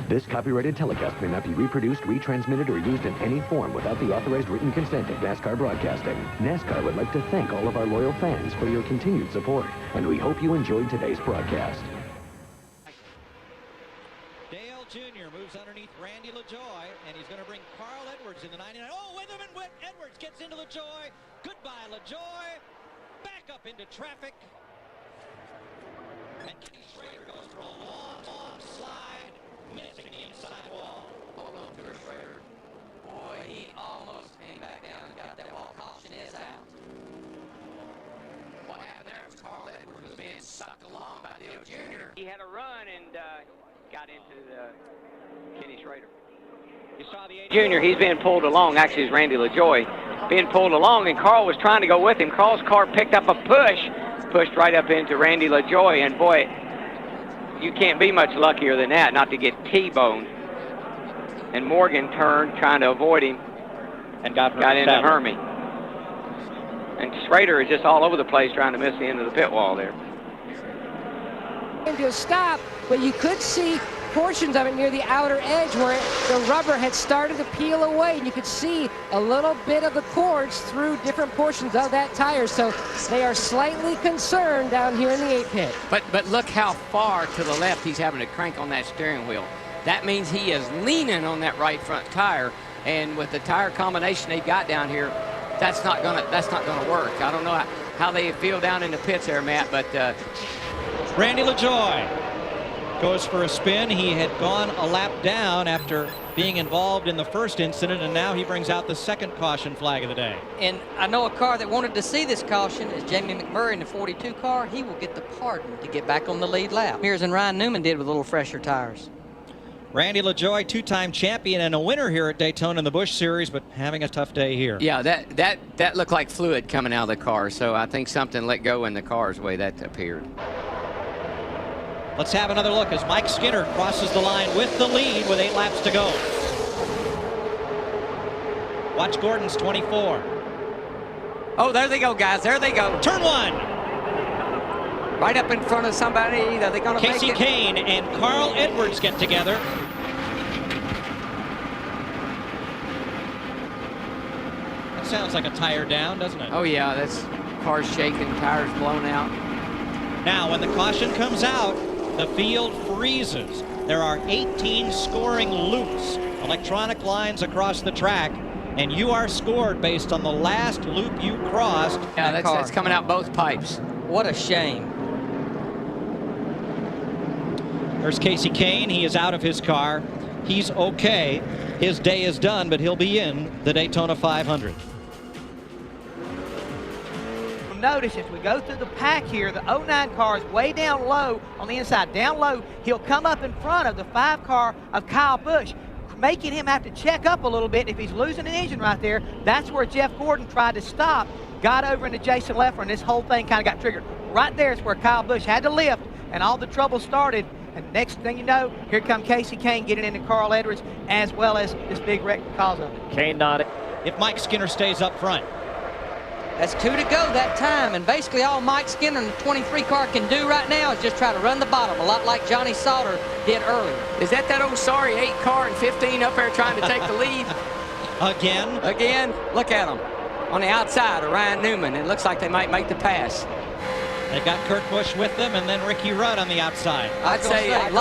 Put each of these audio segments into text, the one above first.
This copyrighted telecast may not be reproduced, retransmitted, or used in any form without the authorized written consent of NASCAR Broadcasting. NASCAR would like to thank all of our loyal fans for your continued support, and we hope you enjoyed today's broadcast. Dale Jr. moves underneath Randy LaJoy, and he's going to bring Carl Edwards in the 99. Oh, wait a minute, Edwards gets into LaJoy. Goodbye, LaJoy. Back up into traffic. And Kenny Schrader goes for a long slide, missing the inside wall. Hold on to her, Schrader. Boy, he almost came back down and got that wall. Caution is out. What happened there was Carl Edwards was being sucked along by Dale Jr. He had a run and got into Kenny Schrader. You saw the Junior, he's being pulled along. Actually, it's Randy LaJoy being pulled along, and Carl was trying to go with him. Carl's car picked up a pushed right up into Randy LaJoy, and boy, you can't be much luckier than that not to get T-boned. And Morgan turned, trying to avoid him, and got into Hermie. And Schrader is just all over the place trying to miss the end of the pit wall there. Into a stop, but you could see portions of it near the outer edge where the rubber had started to peel away, and you could see a little bit of the cords through different portions of that tire. So they are slightly concerned down here in the 8 pit. But look how far to the left he's having to crank on that steering wheel. That means he is leaning on that right front tire, and with the tire combination they've got down here, that's not gonna work. I don't know how they feel down in the pits there, Matt, but Randy LaJoy goes for a spin. He had gone a lap down after being involved in the first incident, and now he brings out the second caution flag of the day. And I know a car that wanted to see this caution is Jamie McMurray in the 42 car. He will get the pardon to get back on the lead lap. Here's and Ryan Newman did with a little fresher tires. Randy LaJoy, two-time champion and a winner here at Daytona in the Busch Series, but having a tough day here. yeah, that looked like fluid coming out of the car, so I think something let go in the car's way that appeared. Let's have another look as Mike Skinner crosses the line with the lead with 8 laps to go. Watch Gordon's 24. Oh, there they go, guys. There they go. Turn 1. Right up in front of somebody. Are they going to make it? Casey Kane and Carl Edwards get together. That sounds like a tire down, doesn't it? Oh, yeah. That's car's shaking, tires blown out. Now, when the caution comes out, the field freezes. There are 18 scoring loops, electronic lines across the track, and you are scored based on the last loop you crossed. Yeah, that's coming out both pipes. What a shame. There's Casey Kane. He is out of his car. He's okay. His day is done, but he'll be in the Daytona 500. Notice as we go through the pack here, the 09 car is way down low on the inside. Down low, he'll come up in front of the 5 car of Kyle Busch, making him have to check up a little bit. If he's losing an engine right there, that's where Jeff Gordon tried to stop, got over into Jason Leffler, and this whole thing kind of got triggered. Right there is where Kyle Busch had to lift, and all the trouble started. And next thing you know, here come Casey Kane getting into Carl Edwards, as well as this big wreck because of it. Kane nodded. If Mike Skinner stays up front. That's 2 to go that time, and basically all Mike Skinner in the 23 car can do right now is just try to run the bottom, a lot like Johnny Sauter did earlier. Is that old sorry 8 car and 15 up there trying to take the lead? Again? Again? Look at them. On the outside of Ryan Newman. It looks like they might make the pass. They've got Kurt Busch with them, and then Ricky Rudd on the outside. I'd say that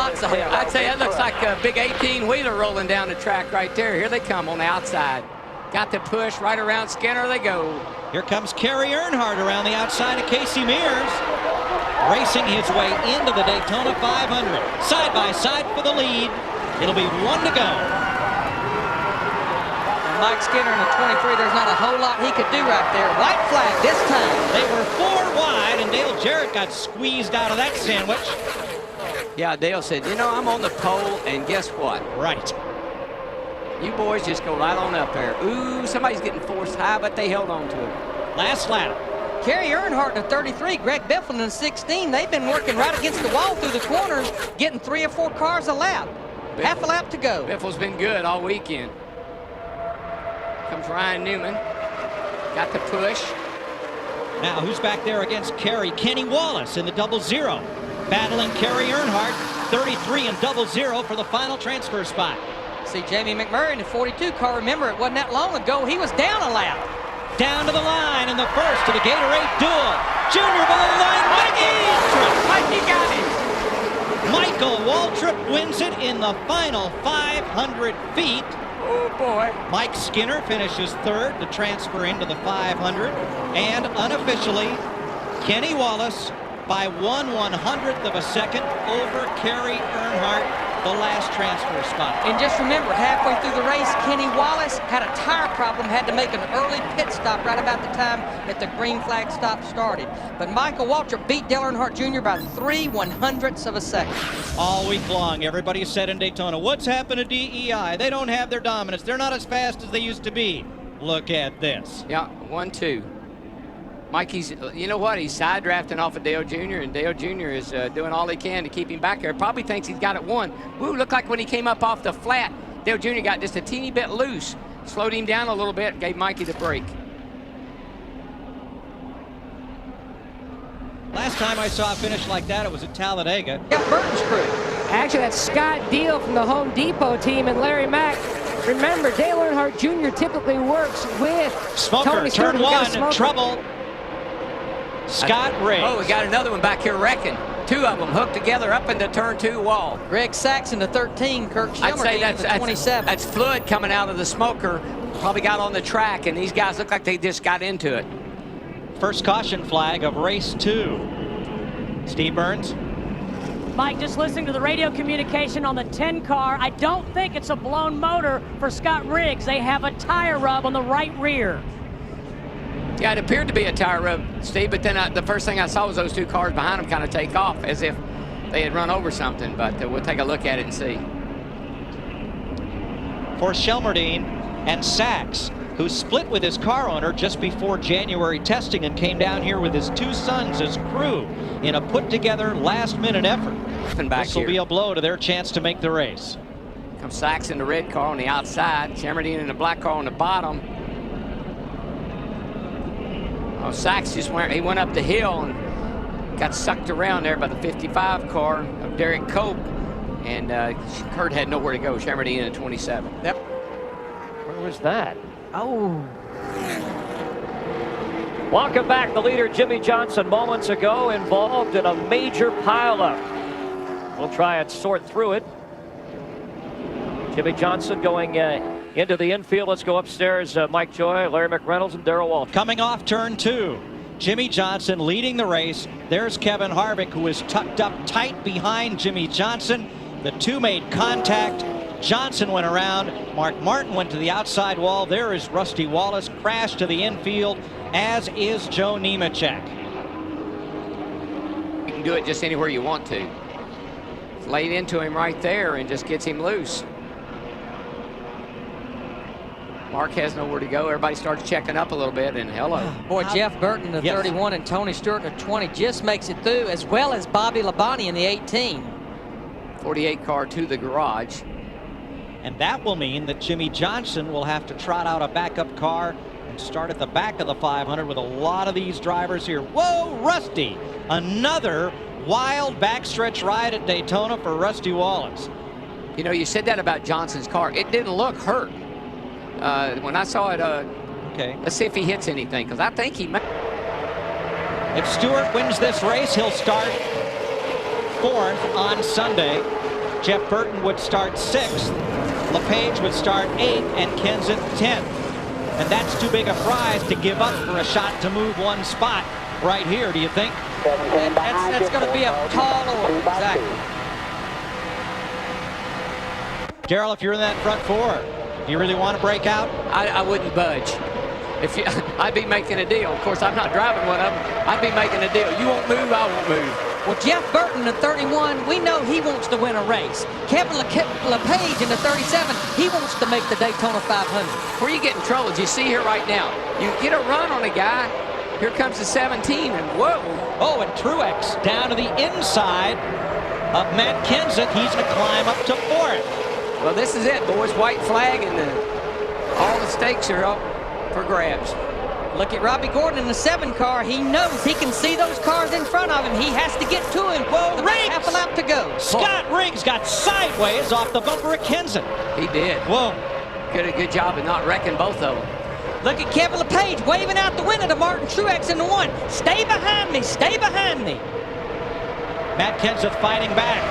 looks like a big 18-wheeler rolling down the track right there. Here they come on the outside. Got the push right around Skinner. They go. Here comes Kerry Earnhardt around the outside of Casey Mears, racing his way into the Daytona 500. Side by side for the lead. It'll be 1 to go. And Mike Skinner in the 23, there's not a whole lot he could do right there. White flag this time. They were 4 wide, and Dale Jarrett got squeezed out of that sandwich. Yeah, Dale said, you know, I'm on the pole, and guess what? Right. You boys just go right on up there. Ooh, somebody's getting forced high, but they held on to it. Last lap. Kerry Earnhardt in the 33, Greg Biffle in the 16. They've been working right against the wall through the corners, getting 3 or 4 cars a lap. Half a lap to go. Biffle's been good all weekend. Comes Ryan Newman. Got the push. Now, who's back there against Kerry? Kenny Wallace in the 00. Battling Kerry Earnhardt. 33 and 00 for the final transfer spot. See Jamie McMurray in the 42 car. Remember, it wasn't that long ago. He was down a lap. Down to the line in the first of the Gatorade Duel. Junior below the line. Mikey got him. Michael Waltrip wins it in the final 500 feet. Oh, boy. Mike Skinner finishes third to transfer into the 500. And unofficially, Kenny Wallace by 1/100th of a second over Kerry Earnhardt, the last transfer spot. And just remember, halfway through the race, Kenny Wallace had a tire problem, had to make an early pit stop right about the time that the green flag stop started. But Michael Waltrip beat Dale Earnhardt Jr. by 3/100ths of a second. All week long, everybody said in Daytona, what's happened to DEI? They don't have their dominance. They're not as fast as they used to be. Look at this. Yeah, 1-2. Mikey's, you know what? He's side drafting off of Dale Jr., and Dale Jr. is doing all he can to keep him back there. Probably thinks he's got it won. Woo, looked like when he came up off the flat, Dale Jr. got just a teeny bit loose. Slowed him down a little bit, gave Mikey the break. Last time I saw a finish like that, it was at Talladega. Jeff Burton's crew. Actually, that's Scott Deal from the Home Depot team and Larry Mack. Remember, Dale Earnhardt Jr. typically works with Smoker, Tony Stewart. turn one, trouble. Scott Riggs. Oh, we got another one back here wrecking. Two of them hooked together up into turn 2 wall. Greg Saxon, the 13. Kirk I'd say Schilmer, the 27. that's fluid coming out of the smoker. Probably got on the track, and these guys look like they just got into it. First caution flag of race 2. Steve Burns. Mike, just listening to the radio communication on the 10 car, I don't think it's a blown motor for Scott Riggs. They have a tire rub on the right rear. Yeah, it appeared to be a tire rub, Steve, but then the first thing I saw was those two cars behind them kind of take off as if they had run over something, but we'll take a look at it and see. For Shelmerdine and Sachs, who split with his car owner just before January testing and came down here with his 2 sons as crew in a put-together last-minute effort. This will be a blow to their chance to make the race. Comes Sachs in the red car on the outside, Shelmerdine in the black car on the bottom. Oh, Sachs just went up the hill and got sucked around there by the 55 car of Derek Cope, and Kurt had nowhere to go. Shelmerdine in the 27. Yep. Where was that? Oh. Welcome back. The leader, Jimmy Johnson, moments ago involved in a major pileup. We'll try and sort through it. Jimmy Johnson going into the infield. Let's go upstairs. Mike Joy, Larry McReynolds, and Darrell Waltrip. Coming off turn 2, Jimmy Johnson leading the race. There's Kevin Harvick, who is tucked up tight behind Jimmy Johnson. The two made contact. Johnson went around. Mark Martin went to the outside wall. There is Rusty Wallace, crashed to the infield, as is Joe Nemechek. You can do it just anywhere you want to. Laid into him right there and just gets him loose. Mark has nowhere to go. Everybody starts checking up a little bit, and hello. Boy, Jeff Burton, the 31, and Tony Stewart, the 20, just makes it through, as well as Bobby Labonte in the 18. 48 car to the garage. And that will mean that Jimmy Johnson will have to trot out a backup car and start at the back of the 500 with a lot of these drivers here. Whoa, Rusty! Another wild backstretch ride at Daytona for Rusty Wallace. You know, you said that about Johnson's car. It didn't look hurt. When I saw it, okay. Let's see if he hits anything, because I think he might. If Stewart wins this race, he'll start 4th on Sunday. Jeff Burton would start 6th. LePage would start 8th, and Kenseth 10th. And that's too big a prize to give up for a shot to move one spot right here, do you think? That's going to be a tall order. Exactly. Darrell, if you're in that front 4, do you really want to break out? I wouldn't budge. I'd be making a deal. Of course, I'm not driving one of them. I'd be making a deal. You won't move, I won't move. Well, Jeff Burton, the 31, we know he wants to win a race. Kevin LePage in the 37, he wants to make the Daytona 500. Where you get in trouble, as you see here right now, you get a run on a guy, here comes the 17, and whoa. Oh, and Truex down to the inside of Matt Kenseth. He's going to climb up to 4th. Well, this is it, boys. White flag, and all the stakes are up for grabs. Look at Robbie Gordon in the 7 car. He knows he can see those cars in front of him. He has to get to him. Whoa, Riggs! Half a lap to go. Scott Riggs got sideways off the bumper at Kenson. He did. Whoa. Did a good job of not wrecking both of them. Look at Kevin LePage waving out the window to Martin Truex in the 1. Stay behind me. Stay behind me. Matt Kenseth fighting back.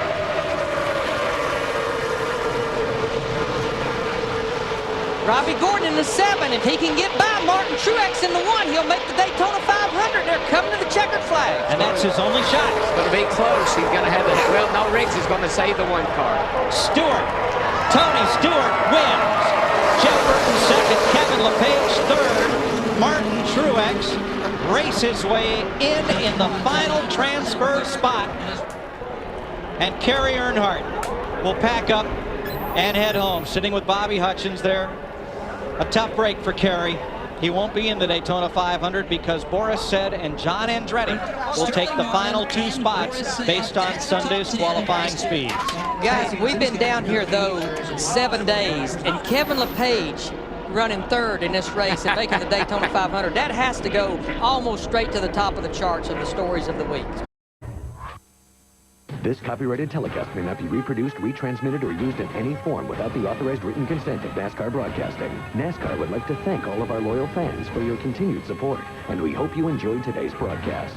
Robbie Gordon in the 7. If he can get by Martin Truex in the 1, he'll make the Daytona 500. They're coming to the checkered flag. And that's his only shot. It's going to be close. He's going to have the, well, no, Riggs is going to save the 1 car. Stewart. Tony Stewart wins. Jeff Burton second. Kevin LePage third. Martin Truex race his way in the final transfer spot. And Kerry Earnhardt will pack up and head home, sitting with Bobby Hutchins there. A tough break for Kerry. He won't be in the Daytona 500 because Boris said and John Andretti will take the final 2 spots based on Sunday's qualifying speeds. Guys, we've been down here, though, 7 days, and Kevin LePage running 3rd in this race and making the Daytona 500. That has to go almost straight to the top of the charts of the stories of the week. This copyrighted telecast may not be reproduced, retransmitted, or used in any form without the authorized written consent of NASCAR Broadcasting. NASCAR would like to thank all of our loyal fans for your continued support, and we hope you enjoyed today's broadcast.